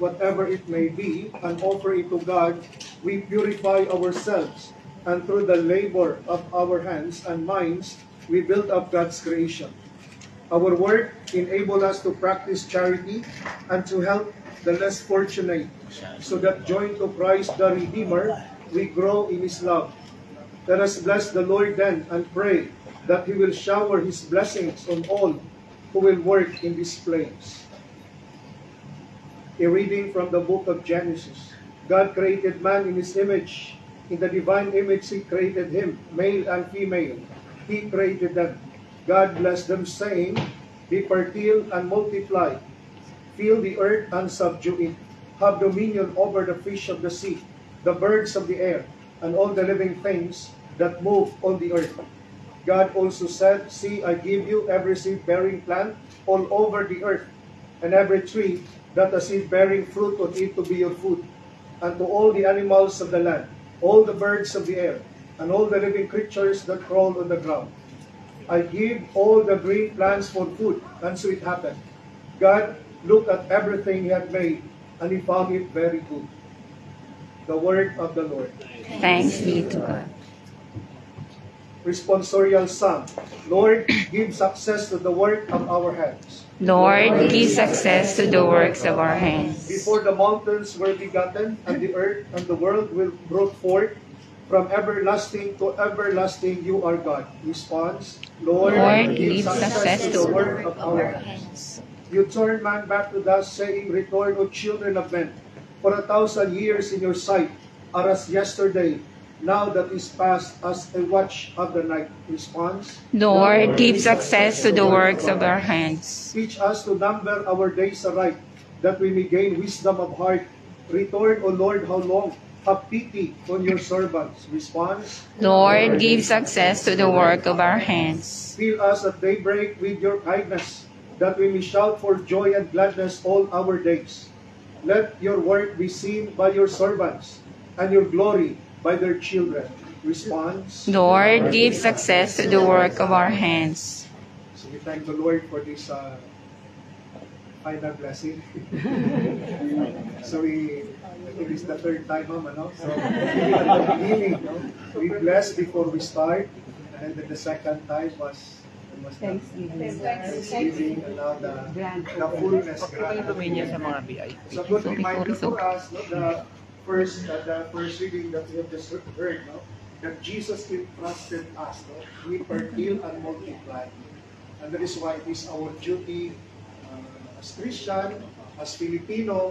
whatever it may be, and offer it to God, we purify ourselves, and through the labor of our hands and minds, we build up God's creation. Our work enables us to practice charity and to help the less fortunate, so that joined to Christ the Redeemer, we grow in His love. Let us bless the Lord then and pray that He will shower His blessings on all who will work in this place. A reading from the book of Genesis. God created man in His image. In the divine image He created him, male and female. He created them. God blessed them, saying, "Be fertile and multiply. Fill the earth and subdue it. Have dominion over the fish of the sea, the birds of the air, and all the living things that move on the earth." God also said, "See, I give you every seed-bearing plant all over the earth, and every tree that a seed-bearing fruit on it to be your food, and to all the animals of the land, all the birds of the air, and all the living creatures that crawl on the ground. I give all the green plants for food." And so it happened. God looked at everything He had made, and He found it very good. The word of the Lord. Thanks be to God. Responsorial Psalm. Lord, give success to the work of our hands. Lord, give success to the works of our hands. Before the mountains were begotten, and the earth and the world will brought forth, from everlasting to everlasting you are God. Response. Lord, Give success to the work of our hands. You turn man back to dust, saying, "Return, O children of men, for 1,000 years in your sight are as yesterday, now that is past as a watch of the night." Response. Lord, give success to the works of our hands. Teach us to number our days aright, that we may gain wisdom of heart. Return, O Lord, how long? Have pity on your servants. Response. Lord, give success to the work of our hands. Fill us at daybreak with your kindness, that we may shout for joy and gladness all our days. Let your work be seen by your servants, and your glory by their children. Response. Lord, give success to the work of our hands. So we thank the Lord for this final blessing. So it is the third time, ano? So at the beginning, no? We blessed before we start, and then the second time was Thanksgiving, and now the fullness. So good reminder for us, no? The first reading that we have just heard, no? That Jesus entrusted us, no? We fertile and multiply, and that is why it is our duty as Christian, as Filipino,